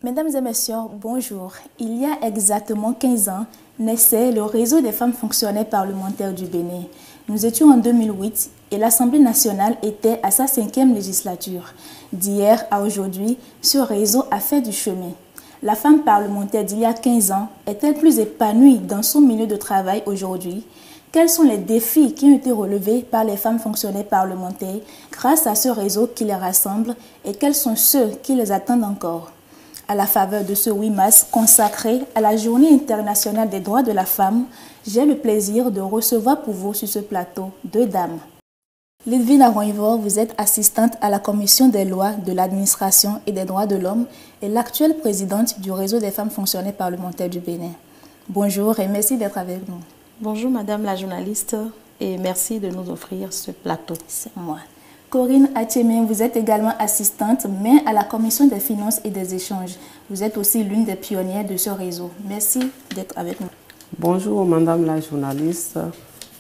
Mesdames et messieurs, bonjour. Il y a exactement 15 ans, naissait le réseau des femmes fonctionnaires parlementaires du Bénin. Nous étions en 2008 et l'Assemblée nationale était à sa 5e législature. D'hier à aujourd'hui, ce réseau a fait du chemin. La femme parlementaire d'il y a 15 ans est-elle plus épanouie dans son milieu de travail aujourd'hui? Quels sont les défis qui ont été relevés par les femmes fonctionnaires parlementaires grâce à ce réseau qui les rassemble et quels sont ceux qui les attendent encore? À la faveur de ce 8 mars consacré à la Journée internationale des droits de la femme, j'ai le plaisir de recevoir pour vous sur ce plateau 2 dames. Lidvina Roinvor, vous êtes assistante à la Commission des lois, de l'administration et des droits de l'homme et l'actuelle présidente du réseau des femmes fonctionnaires parlementaires du Bénin. Bonjour et merci d'être avec nous. Bonjour Madame la journaliste et merci de nous offrir ce plateau. C'est moi. Corinne Atchémé, vous êtes également assistante, mais à la Commission des finances et des échanges. Vous êtes aussi l'une des pionnières de ce réseau. Merci d'être avec nous. Bonjour Madame la journaliste,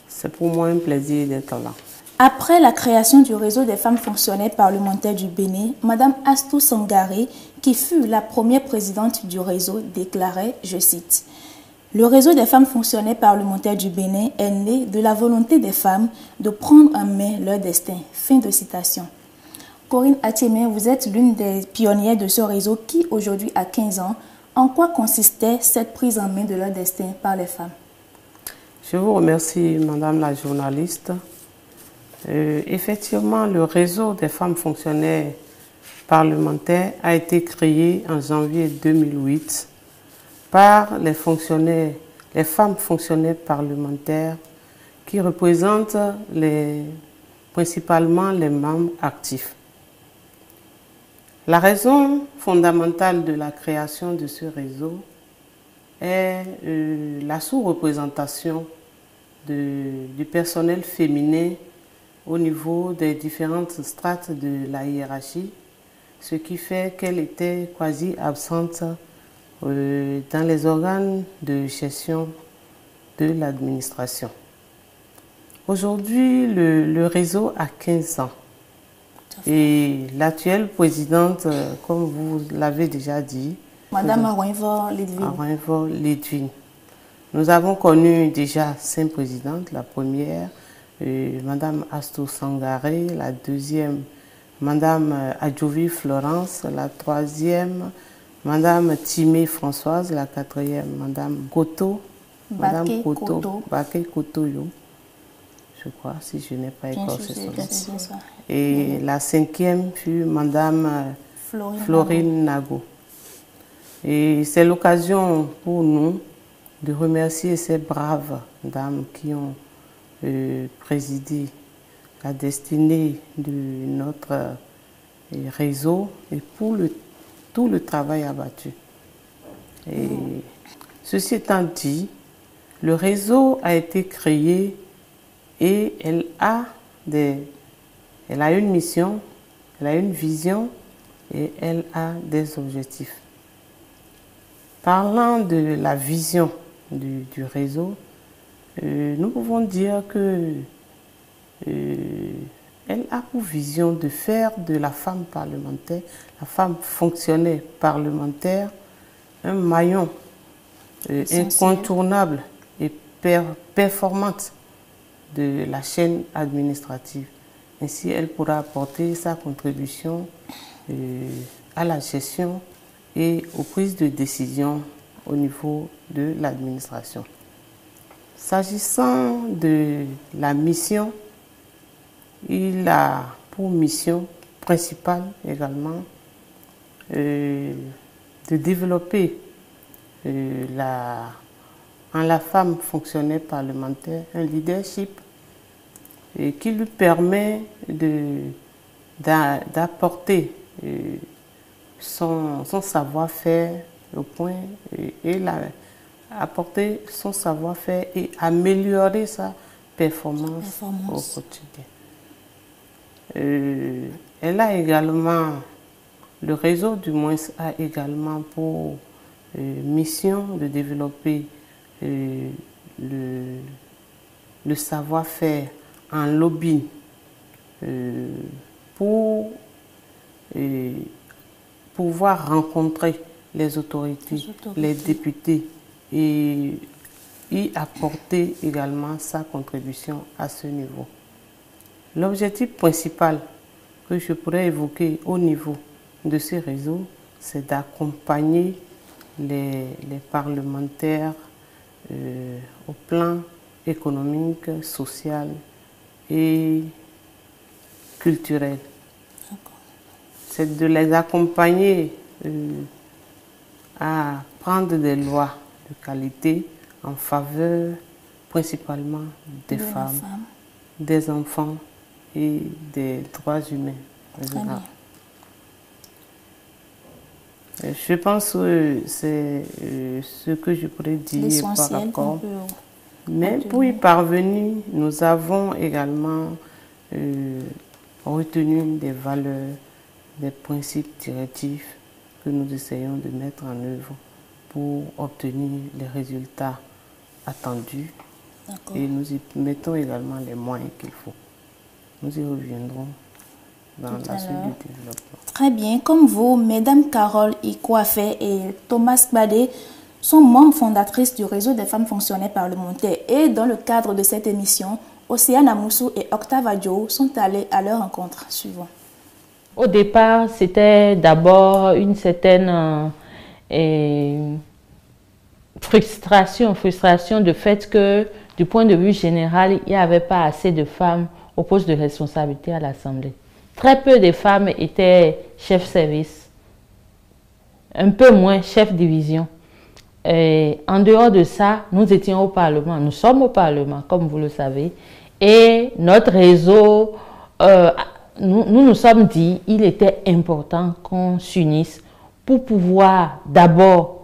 c'est pour moi un plaisir d'être là. Après la création du réseau des femmes fonctionnaires parlementaires du Bénin, Madame Astou Sangaré, qui fut la première présidente du réseau, déclarait, je cite, « Le réseau des femmes fonctionnaires parlementaires du Bénin est né de la volonté des femmes de prendre en main leur destin. » Fin de citation. Corinne Atchémé, vous êtes l'une des pionnières de ce réseau qui, aujourd'hui, a 15 ans. En quoi consistait cette prise en main de leur destin par les femmes? Je vous remercie, Madame la journaliste. Effectivement, le réseau des femmes fonctionnaires parlementaires a été créé en janvier 2008 par les femmes fonctionnaires parlementaires qui représentent principalement les membres actifs. La raison fondamentale de la création de ce réseau est la sous-représentation du personnel féminin au niveau des différentes strates de la hiérarchie, ce qui fait qu'elle était quasi absente dans les organes de gestion de l'administration. Aujourd'hui, le réseau a 15 ans et l'actuelle présidente, comme vous l'avez déjà dit, Madame Roinvor Lidvina. Nous avons connu déjà 5 présidentes, la première, Madame Astou Sangaré, la deuxième, Madame Adjouvi Florence, la troisième, Madame Timé Françoise, la quatrième, Madame Koto, Madame Baké Kotoyo, je crois, si je n'ai pas écorché son nom. Et la cinquième fut Madame Florine Nago. Et c'est l'occasion pour nous de remercier ces braves dames qui ont présidé la destinée de notre réseau et pour tout le travail abattu. Et ceci étant dit, le réseau a été créé et elle a une mission, elle a une vision et elle a des objectifs. Parlant de la vision du réseau, nous pouvons dire que elle a pour vision de faire de la femme parlementaire, la femme fonctionnaire parlementaire, un maillon incontournable et performante de la chaîne administrative. Ainsi, elle pourra apporter sa contribution à la gestion et aux prises de décision au niveau de l'administration. S'agissant de la mission, il a pour mission principale également de développer en la femme fonctionnaire parlementaire un leadership qui lui permet d'apporter son savoir-faire au point et apporter son savoir-faire et améliorer sa performance au quotidien. Elle a également, le réseau du moins a également pour mission de développer le savoir-faire en lobbying pour pouvoir rencontrer les autorités, les députés et y apporter également sa contribution à ce niveau. L'objectif principal que je pourrais évoquer au niveau de ces réseaux, c'est d'accompagner les parlementaires au plan économique, social et culturel. C'est de les accompagner à prendre des lois de qualité en faveur principalement des femmes, des enfants et des droits humains. Je pense que c'est ce que je pourrais dire par rapport. Mais pour y parvenir, nous avons également retenu des valeurs, des principes directifs que nous essayons de mettre en œuvre pour obtenir les résultats attendus. Et nous y mettons également les moyens qu'il faut. Nous y reviendrons dans la suite du développement. Très bien. Comme vous, Mesdames Carole Ikouafé et Thomas Badé sont membres fondatrices du réseau des femmes fonctionnaires parlementaires. Et dans le cadre de cette émission, Océane Amoussou et Octave Adjo sont allés à leur rencontre. Suivant. Au départ, c'était d'abord une certaine frustration de fait que, du point de vue général, il n'y avait pas assez de femmes au poste de responsabilité à l'Assemblée. Très peu de femmes étaient chefs service, un peu moins chefs division. Et en dehors de ça, nous étions au Parlement. Nous sommes au Parlement, comme vous le savez. Et notre réseau, nous nous sommes dit qu'il était important qu'on s'unisse pour pouvoir d'abord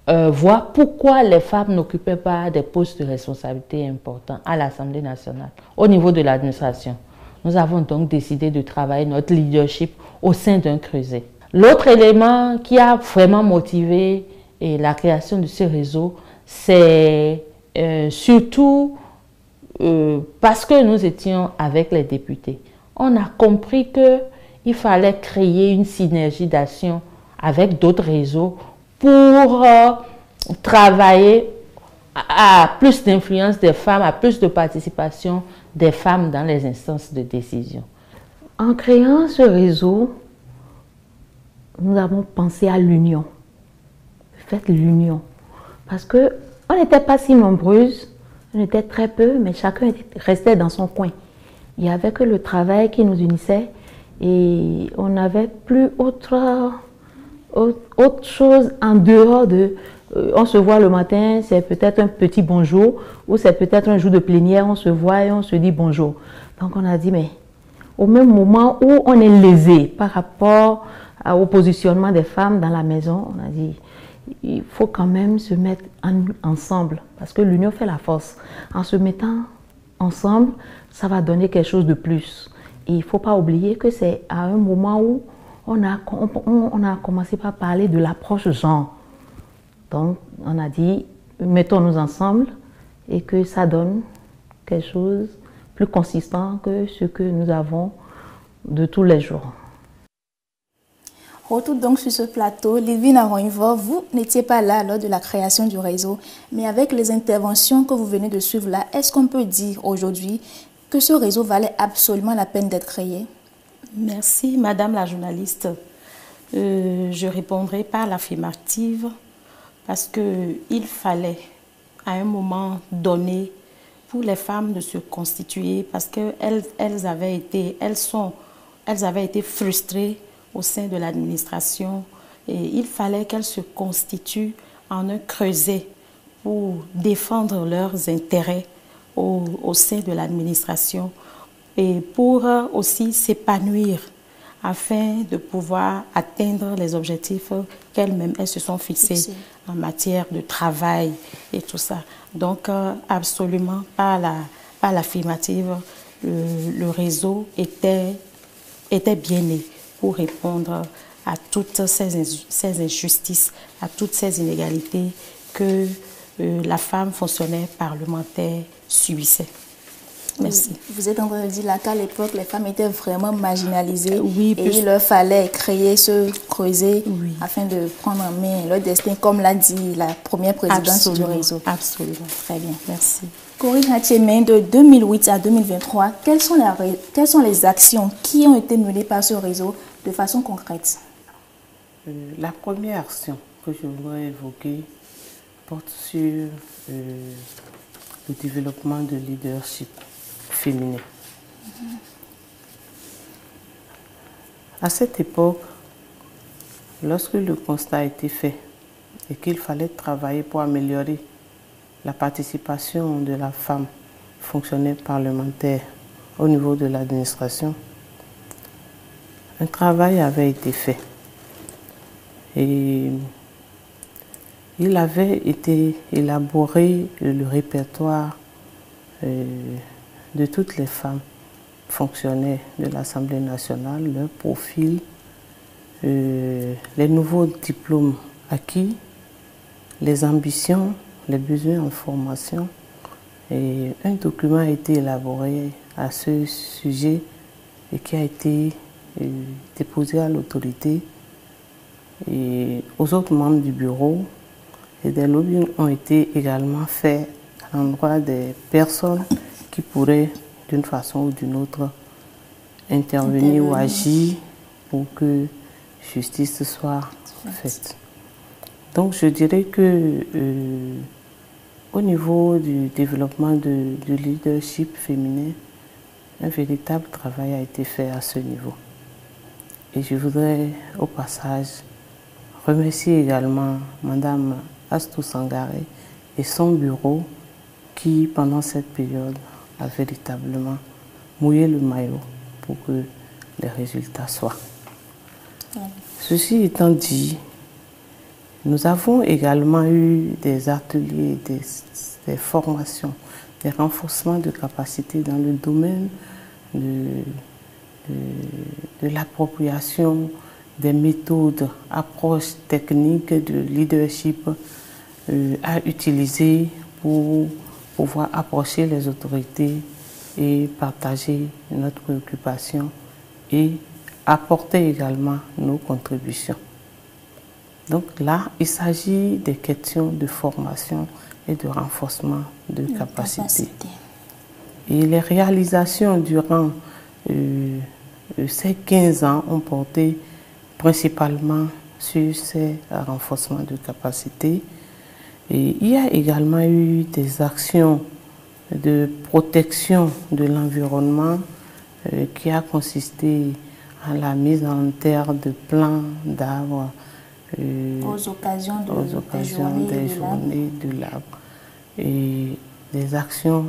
voir pourquoi les femmes n'occupaient pas des postes de responsabilité importants à l'Assemblée nationale, au niveau de l'administration. Nous avons donc décidé de travailler notre leadership au sein d'un creuset. L'autre élément qui a vraiment motivé la création de ce réseau, c'est surtout parce que nous étions avec les députés. On a compris qu'il fallait créer une synergie d'action avec d'autres réseaux pour travailler à plus d'influence des femmes, à plus de participation des femmes dans les instances de décision. En créant ce réseau, nous avons pensé à l'union. Faites l'union. Parce qu'on n'était pas si nombreuses, on était très peu, mais chacun restait dans son coin. Il n'y avait que le travail qui nous unissait et on n'avait plus autre chose en dehors de... on se voit le matin, c'est peut-être un petit bonjour, ou c'est peut-être un jour de plénière, on se voit et on se dit bonjour. Donc on a dit, mais au même moment où on est lésé par rapport au positionnement des femmes dans la maison, on a dit, il faut quand même se mettre ensemble, parce que l'union fait la force. En se mettant ensemble, ça va donner quelque chose de plus. Et il ne faut pas oublier que c'est à un moment où on a commencé par parler de l'approche genre. Donc, on a dit, mettons-nous ensemble et que ça donne quelque chose de plus consistant que ce que nous avons de tous les jours. Retour donc sur ce plateau, Lidvine Aroinvo, vous n'étiez pas là lors de la création du réseau, mais avec les interventions que vous venez de suivre là, est-ce qu'on peut dire aujourd'hui que ce réseau valait absolument la peine d'être créé? Merci, Madame la journaliste. Je répondrai par l'affirmative parce qu'il fallait, à un moment donné, pour les femmes de se constituer parce qu'elles avaient été frustrées au sein de l'administration et il fallait qu'elles se constituent en un creuset pour défendre leurs intérêts au sein de l'administration et pour aussi s'épanouir afin de pouvoir atteindre les objectifs qu'elles-mêmes se sont fixés en matière de travail et tout ça. Donc, absolument par l'affirmative, le réseau était bien né pour répondre à toutes ces injustices, à toutes ces inégalités que la femme fonctionnaire parlementaire subissait. Merci. Vous êtes en train de dire là qu'à l'époque, les femmes étaient vraiment marginalisées. Oui, et il leur fallait créer ce creuset afin de prendre en main leur destin, comme l'a dit la première présidente du réseau. Absolument. Très bien. Merci. Corinne Hatchemin, de 2008 à 2023, quelles sont les actions qui ont été menées par ce réseau de façon concrète? La première action que je voudrais évoquer porte sur le développement de leadership féminin. À cette époque, lorsque le constat a été fait et qu'il fallait travailler pour améliorer la participation de la femme fonctionnaire parlementaire au niveau de l'administration, un travail avait été fait. Et il avait été élaboré le répertoire de toutes les femmes fonctionnaires de l'Assemblée nationale, leur profil, les nouveaux diplômes acquis, les ambitions, les besoins en formation. Et un document a été élaboré à ce sujet et qui a été déposé à l'autorité et aux autres membres du bureau. Et des lobbying ont été également faits à l'endroit des personnes qui pourraient d'une façon ou d'une autre intervenir ou agir pour que justice soit faite. Donc je dirais que au niveau du développement du leadership féminin, un véritable travail a été fait à ce niveau. Et je voudrais au passage remercier également Madame Astou Sangaré et son bureau qui, pendant cette période, a véritablement mouillé le maillot pour que les résultats soient. Ceci étant dit, nous avons également eu des ateliers, des formations, des renforcements de capacités dans le domaine de l'appropriation des méthodes, approches techniques de leadership à utiliser pour pouvoir approcher les autorités et partager notre préoccupation et apporter également nos contributions. Donc là, il s'agit des questions de formation et de renforcement de capacités. Et les réalisations durant ces 15 ans ont porté principalement sur ces renforcements de capacités. Et il y a également eu des actions de protection de l'environnement qui a consisté à la mise en terre de plants d'arbres aux occasions des journées de l'arbre. Et des actions,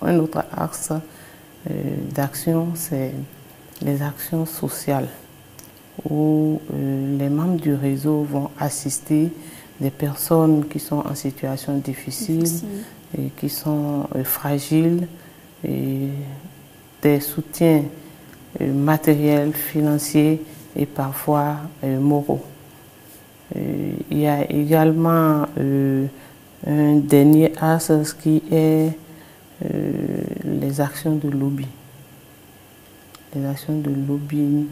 un autre axe d'action, c'est les actions sociales, où les membres du réseau vont assister des personnes qui sont en situation difficile et qui sont fragiles, et des soutiens matériels, financiers et parfois moraux. Il y a également un dernier axe qui est les actions de lobby. Les actions de lobby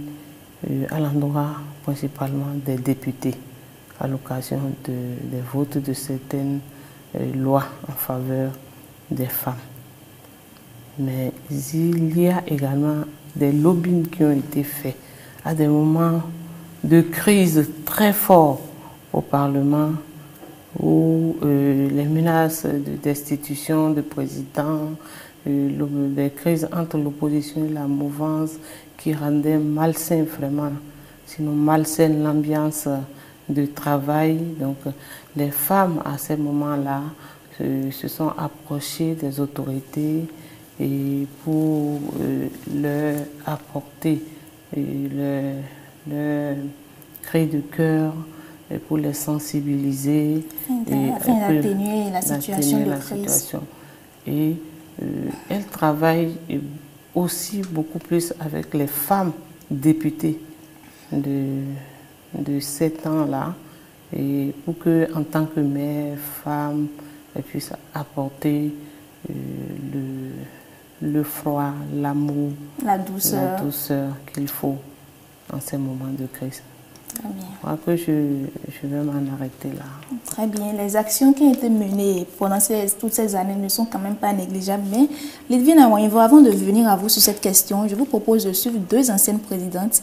à l'endroit principalement des députés à l'occasion des votes de certaines lois en faveur des femmes. Mais il y a également des lobbying qui ont été faits à des moments de crise très forts au Parlement, où les menaces de destitution de présidents, les crises entre l'opposition et la mouvance qui rendaient malsain vraiment, sinon malsaine l'ambiance de travail. Donc les femmes à ces moments-là se sont approchées des autorités et pour leur apporter leur cri de cœur et pour les sensibiliser afin d'atténuer la situation de crise. Et elles travaillent aussi beaucoup plus avec les femmes députées de ces temps-là, et pour que, en tant que mère, femme, elles puissent apporter le froid, l'amour, la douceur qu'il faut en ces moments de crise. Très bien. Je crois que je vais m'en arrêter là. Très bien. Les actions qui ont été menées pendant toutes ces années ne sont quand même pas négligeables. Mais Lydvine Awoinvo, avant de venir à vous sur cette question, je vous propose de suivre deux anciennes présidentes.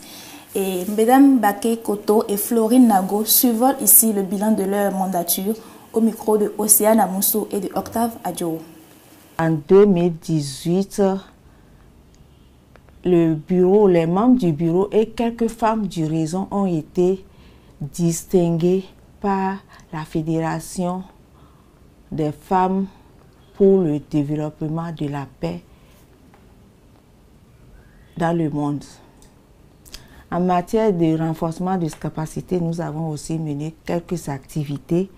Et Mesdames Baké Koto et Florine Nago survolent ici le bilan de leur mandature au micro de Océane Amousso et de Octave Adjo. En 2018, les membres du bureau et quelques femmes du réseau ont été distinguées par la Fédération des femmes pour le développement de la paix dans le monde. En matière de renforcement des capacités, nous avons aussi mené quelques activités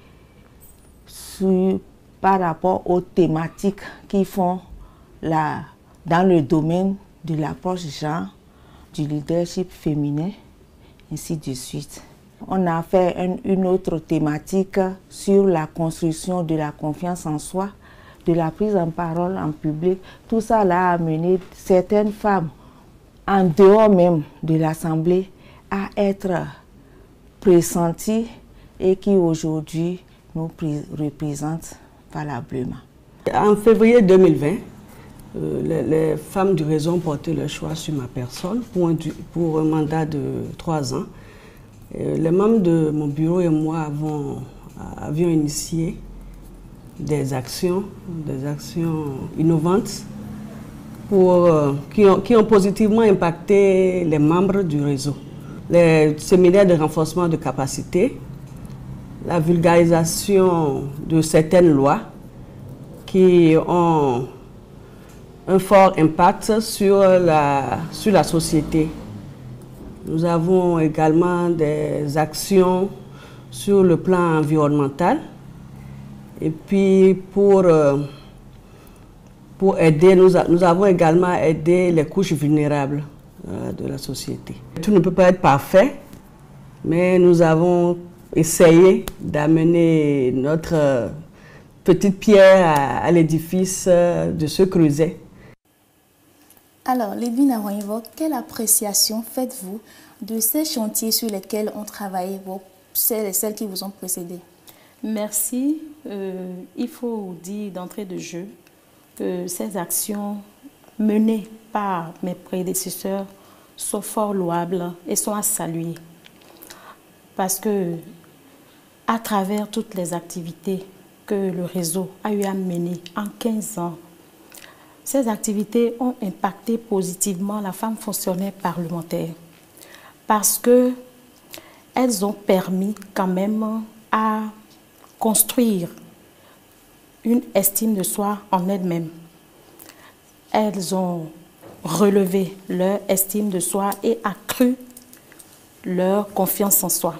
par rapport aux thématiques qui font dans le domaine de l'approche genre, du leadership féminin, ainsi de suite. On a fait une autre thématique sur la construction de la confiance en soi, de la prise en parole en public. Tout ça a amené certaines femmes, en dehors même de l'Assemblée, à être pressenties et qui aujourd'hui nous représentent valablement. En février 2020, les femmes du réseau ont porté le choix sur ma personne pour un mandat de 3 ans. Les membres de mon bureau et moi avions initié des actions innovantes qui ont positivement impacté les membres du réseau. Les séminaires de renforcement de capacité, la vulgarisation de certaines lois qui ont un fort impact sur la société. Nous avons également des actions sur le plan environnemental. Et puis pour aider, nous avons également aidé les couches vulnérables de la société. Tout ne peut pas être parfait, mais nous avons essayé d'amener notre petite pierre à l'édifice de ce creuset. Alors, Lydvine Awoinvo, quelle appréciation faites-vous de ces chantiers sur lesquels ont travaillé celles qui vous ont précédé? Merci. Il faut dire d'entrée de jeu que ces actions menées par mes prédécesseurs sont fort louables et sont à saluer. Parce que, à travers toutes les activités que le réseau a eu à mener en 15 ans, ces activités ont impacté positivement la femme fonctionnaire parlementaire parce qu'elles ont permis quand même à construire une estime de soi en elles-mêmes. Elles ont relevé leur estime de soi et accru leur confiance en soi.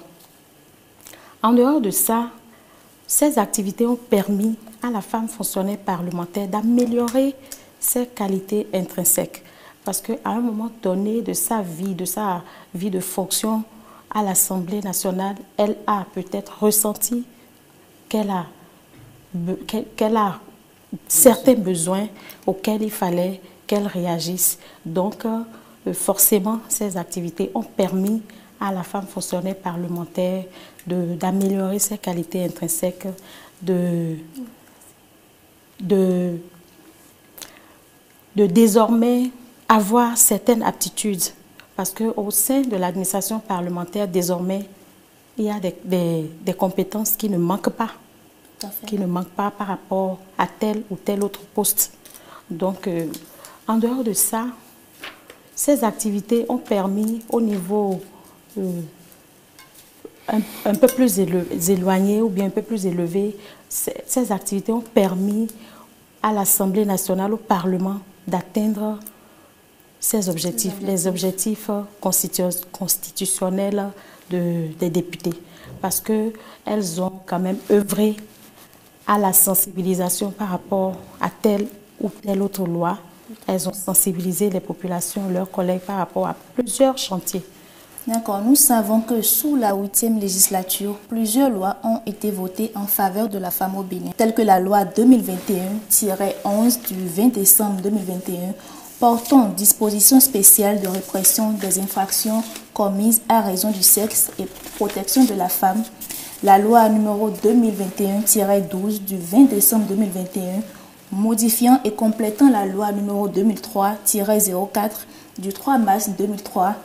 En dehors de ça, ces activités ont permis à la femme fonctionnaire parlementaire d'améliorer ses qualités intrinsèques. Parce qu'à un moment donné de sa vie de fonction à l'Assemblée nationale, elle a peut-être ressenti qu'elle a certains besoins auxquels il fallait qu'elle réagisse. Donc, forcément, ces activités ont permis à la femme fonctionnaire parlementaire d'améliorer ses qualités intrinsèques, de désormais avoir certaines aptitudes. Parce qu'au sein de l'administration parlementaire, désormais, il y a des compétences qui ne manquent pas. Qui ne manquent pas par rapport à tel ou tel autre poste. Donc, en dehors de ça, ces activités ont permis au niveau un peu plus éloigné ou bien un peu plus élevé, ces activités ont permis à l'Assemblée nationale, au Parlement, d'atteindre ces objectifs, les objectifs constitutionnels des députés. Parce qu'elles ont quand même œuvré à la sensibilisation par rapport à telle ou telle autre loi. Elles ont sensibilisé les populations, leurs collègues par rapport à plusieurs chantiers. D'accord, nous savons que sous la 8e législature, plusieurs lois ont été votées en faveur de la femme au Bénin, telles que la loi 2021-11 du 20 décembre 2021 portant dispositions spéciales de répression des infractions commises à raison du sexe et protection de la femme, la loi numéro 2021-12 du 20 décembre 2021 modifiant et complétant la loi numéro 2003-04 du 3 mars 2003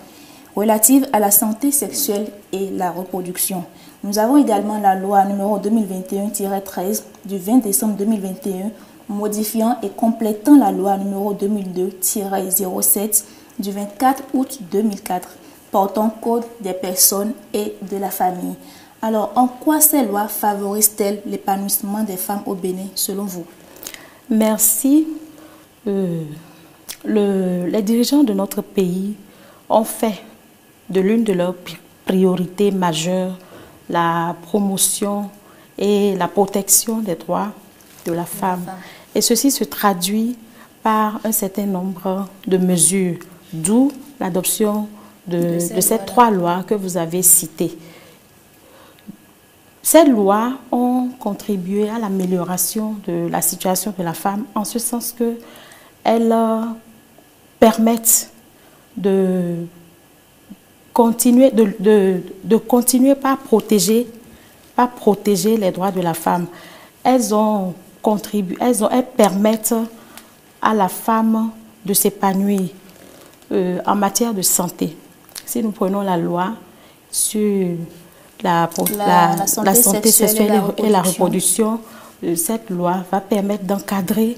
relative à la santé sexuelle et la reproduction. Nous avons également la loi numéro 2021-13 du 20 décembre 2021 modifiant et complétant la loi numéro 2002-07 du 24 août 2004 portant code des personnes et de la famille. Alors, en quoi ces lois favorisent-elles l'épanouissement des femmes au Bénin, selon vous? Merci. Les dirigeants de notre pays ont fait de l'une de leurs priorités majeures la promotion et la protection des droits de la femme. Et ceci se traduit par un certain nombre de mesures, d'où l'adoption de ces 3 lois que vous avez citées. Ces lois ont contribué à l'amélioration de la situation de la femme en ce sens qu'elles permettent de continuer par protéger les droits de la femme. Elles permettent à la femme de s'épanouir en matière de santé. Si nous prenons la loi sur la santé sexuelle et la reproduction, cette loi va permettre d'encadrer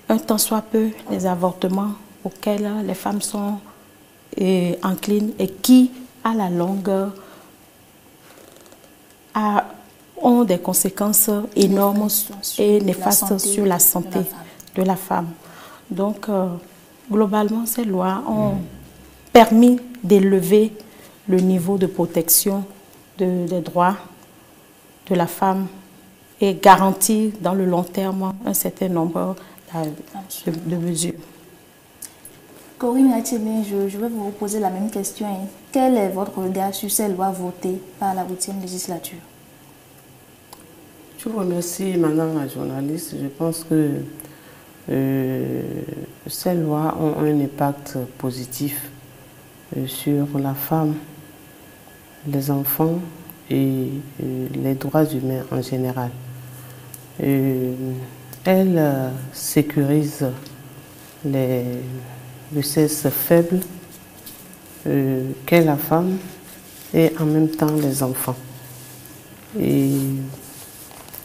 un tant soit peu les avortements auxquels les femmes sont enclines et qui, à la longue, ont des conséquences énormes et néfastes sur la santé de la femme. Donc, globalement, ces lois ont permis d'élever le niveau de protection des droits de la femme et garantir dans le long terme un certain nombre de mesures. Corinne Achebe, je vais vous poser la même question. Quel est votre regard sur ces lois votées par la 8e législature? Je vous remercie, madame la journaliste. Je pense que ces lois ont un impact positif sur la femme, les enfants et les droits humains en général. Elles sécurisent le sexe faible qu'est la femme et en même temps les enfants. Et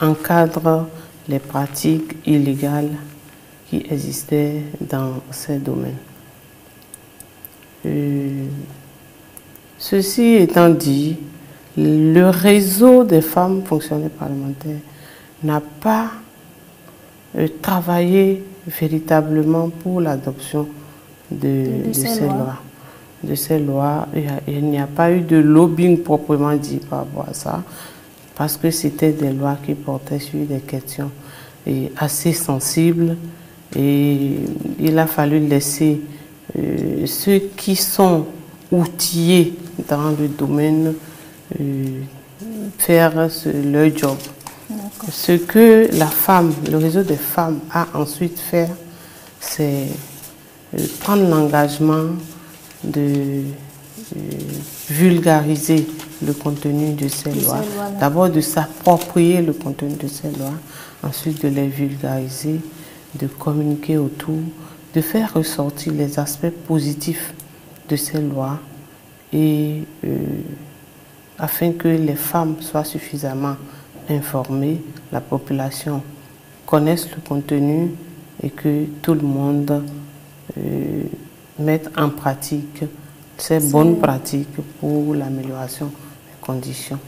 encadre les pratiques illégales qui existaient dans ces domaines. Ceci étant dit, le réseau des femmes fonctionnaires parlementaires n'a pas travaillé véritablement pour l'adoption de ces lois. Il n'y a pas eu de lobbying proprement dit par rapport à ça, parce que c'était des lois qui portaient sur des questions assez sensibles et il a fallu laisser ceux qui sont outillés dans le domaine faire leur job. Ce que la femme, le réseau des femmes a ensuite fait, c'est prendre l'engagement de vulgariser le contenu de ces lois. D'abord de s'approprier le contenu de ces lois, ensuite de les vulgariser, de communiquer autour, de faire ressortir les aspects positifs de ces lois et afin que les femmes soient suffisamment informées, la population connaisse le contenu et que tout le monde mette en pratique ces bonnes pratiques pour l'amélioration des conditions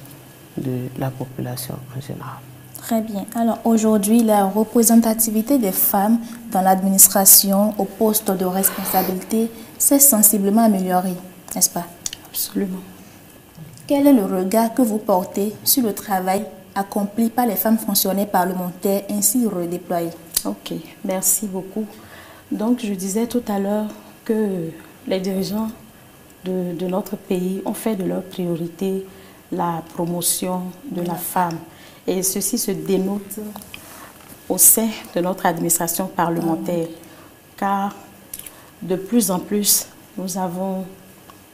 de la population en général. Très bien. Alors aujourd'hui, la représentativité des femmes dans l'administration au poste de responsabilité s'est sensiblement améliorée, n'est-ce pas? Absolument. Quel est le regard que vous portez sur le travail accompli par les femmes fonctionnaires parlementaires ainsi redéployées? Ok, merci beaucoup. Donc je disais tout à l'heure que les dirigeants de notre pays ont fait de leur priorité la promotion de la femme. Et ceci se dénote au sein de notre administration parlementaire, car de plus en plus, nous avons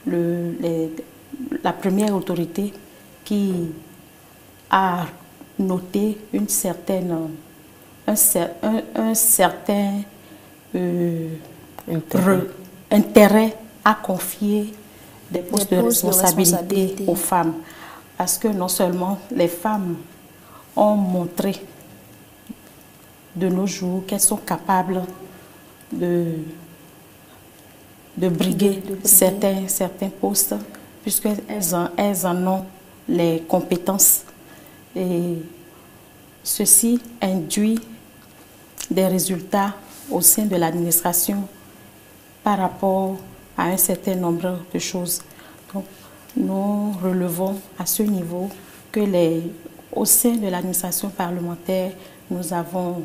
la première autorité qui a noté un certain intérêt à confier des postes de responsabilité aux femmes. Parce que non seulement les femmes ont montré de nos jours qu'elles sont capables de briguer certains postes, puisqu'elles en ont les compétences. Et ceci induit des résultats au sein de l'administration par rapport à un certain nombre de choses. Donc, nous relevons à ce niveau que au sein de l'administration parlementaire, nous avons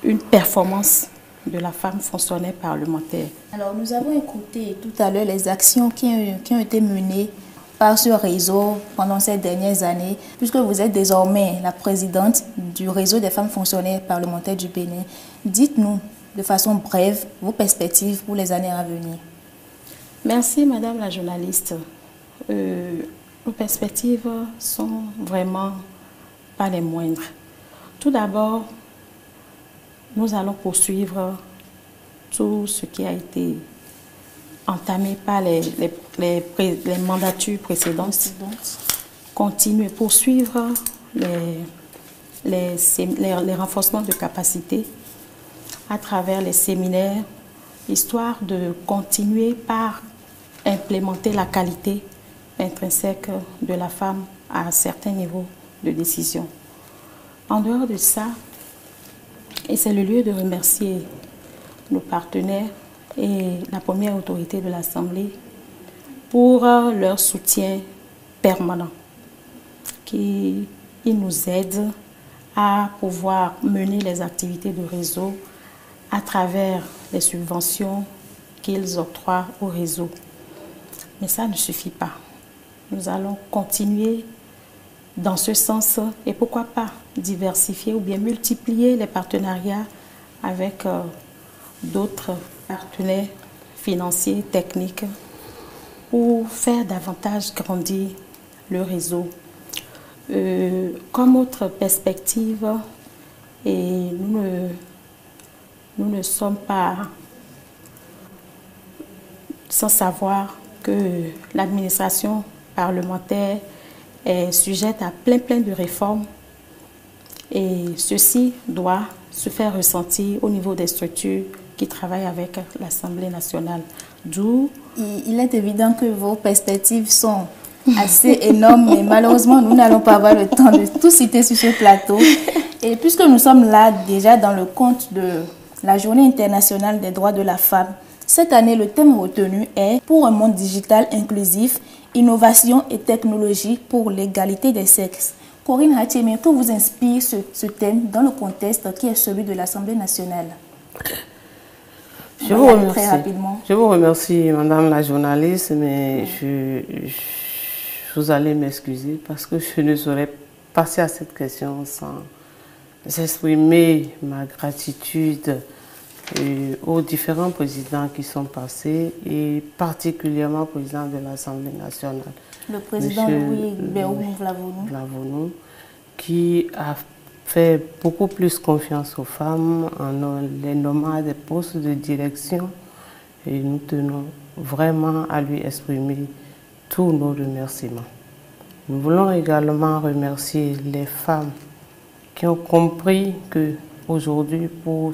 une performance de la femme fonctionnaire parlementaire. Alors, nous avons écouté tout à l'heure les actions qui ont été menées par ce réseau pendant ces dernières années, puisque vous êtes désormais la présidente du réseau des femmes fonctionnaires parlementaires du Bénin. Dites-nous de façon brève vos perspectives pour les années à venir. Merci Madame la journaliste. Nos perspectives sont vraiment pas les moindres. Tout d'abord, nous allons poursuivre tout ce qui a été entamé par les mandatures précédentes. Continuer, poursuivre les renforcements de capacité à travers les séminaires, histoire de continuer par implémenter la qualité intrinsèque de la femme à certains niveaux de décision. En dehors de ça, et c'est le lieu de remercier nos partenaires et la première autorité de l'Assemblée pour leur soutien permanent, qui nous aide à pouvoir mener les activités de réseau à travers les subventions qu'ils octroient au réseau. Mais ça ne suffit pas. Nous allons continuer dans ce sens et pourquoi pas diversifier ou bien multiplier les partenariats avec d'autres partenaires financiers, techniques pour faire davantage grandir le réseau. Comme autre perspective, et nous ne sommes pas sans savoir que l'administration parlementaire est sujette à plein de réformes et ceci doit se faire ressentir au niveau des structures qui travaillent avec l'Assemblée nationale. D'où il est évident que vos perspectives sont assez énormes, mais malheureusement, nous n'allons pas avoir le temps de tout citer sur ce plateau. Et puisque nous sommes là déjà dans le compte de la Journée internationale des droits de la femme, cette année, le thème retenu est « Pour un monde digital inclusif, innovation et technologie pour l'égalité des sexes ». Corinne Hatchemé, que vous inspire ce thème dans le contexte qui est celui de l'Assemblée nationale? Je vous remercie. Très rapidement. Je vous remercie, Madame la journaliste, mais vous allez m'excuser parce que je ne saurais passer à cette question sans exprimer ma gratitude aux différents présidents qui sont passés et particulièrement au président de l'Assemblée nationale. Le président Louis Vlavonou, qui a fait beaucoup plus confiance aux femmes en les nommant à des postes de direction et nous tenons vraiment à lui exprimer tous nos remerciements. Nous voulons également remercier les femmes qui ont compris qu'aujourd'hui, pour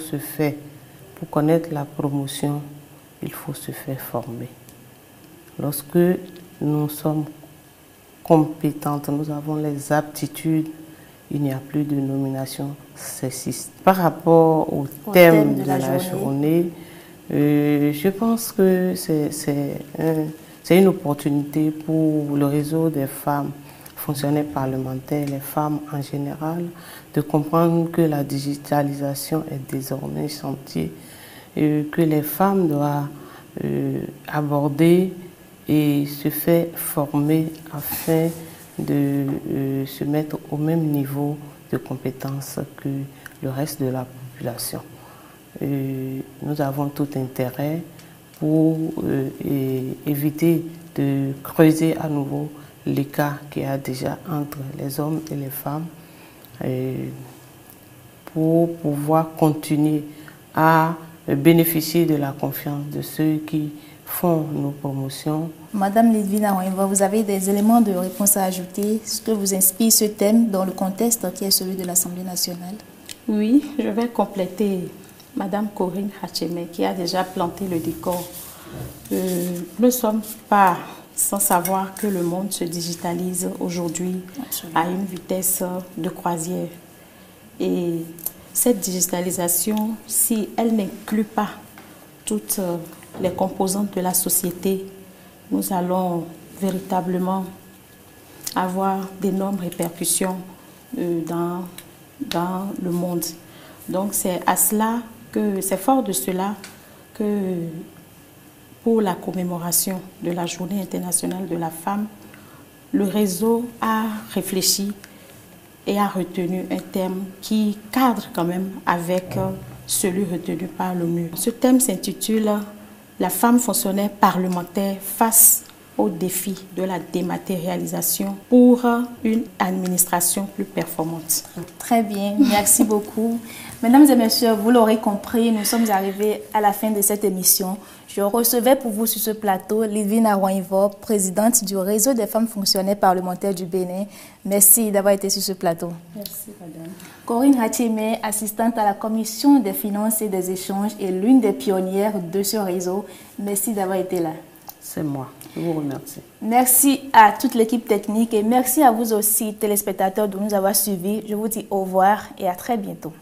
connaître la promotion, il faut se faire former. Lorsque nous sommes compétentes, nous avons les aptitudes, il n'y a plus de nomination sexiste. Par rapport au thème de la journée, je pense que c'est une opportunité pour le réseau des femmes fonctionnaires parlementaires, les femmes en général, de comprendre que la digitalisation est désormais chantier et que les femmes doivent aborder et se fait former afin de se mettre au même niveau de compétences que le reste de la population. Nous avons tout intérêt pour éviter de creuser à nouveau l'écart qu'il y a déjà entre les hommes et les femmes, pour pouvoir continuer à bénéficier de la confiance de ceux qui font nos promotions. Madame Lidvina Aroinvoh, vous avez des éléments de réponse à ajouter? Ce que vous inspire ce thème dans le contexte qui est celui de l'Assemblée nationale? Oui, je vais compléter Madame Corinne Hacheme qui a déjà planté le décor. Nous ne sommes pas sans savoir que le monde se digitalise aujourd'hui à une vitesse de croisière. Et cette digitalisation, si elle n'inclut pas toutes les composantes de la société, nous allons véritablement avoir d'énormes répercussions dans le monde. Donc c'est fort de cela que pour la commémoration de la Journée internationale de la femme, le réseau a réfléchi et a retenu un thème qui cadre quand même avec celui retenu par l'ONU. Ce thème s'intitule « La femme fonctionnaire parlementaire face au défi de la dématérialisation pour une administration plus performante ». Très bien, merci beaucoup. Mesdames et messieurs, vous l'aurez compris, nous sommes arrivés à la fin de cette émission. Je recevais pour vous sur ce plateau Lidvina Aroinvoh, présidente du réseau des femmes fonctionnaires parlementaires du Bénin. Merci d'avoir été sur ce plateau. Merci, madame. Corinne Hacheme, assistante à la commission des finances et des échanges et l'une des pionnières de ce réseau. Merci d'avoir été là. C'est moi. Je vous remercie. Merci à toute l'équipe technique et merci à vous aussi, téléspectateurs, de nous avoir suivis. Je vous dis au revoir et à très bientôt.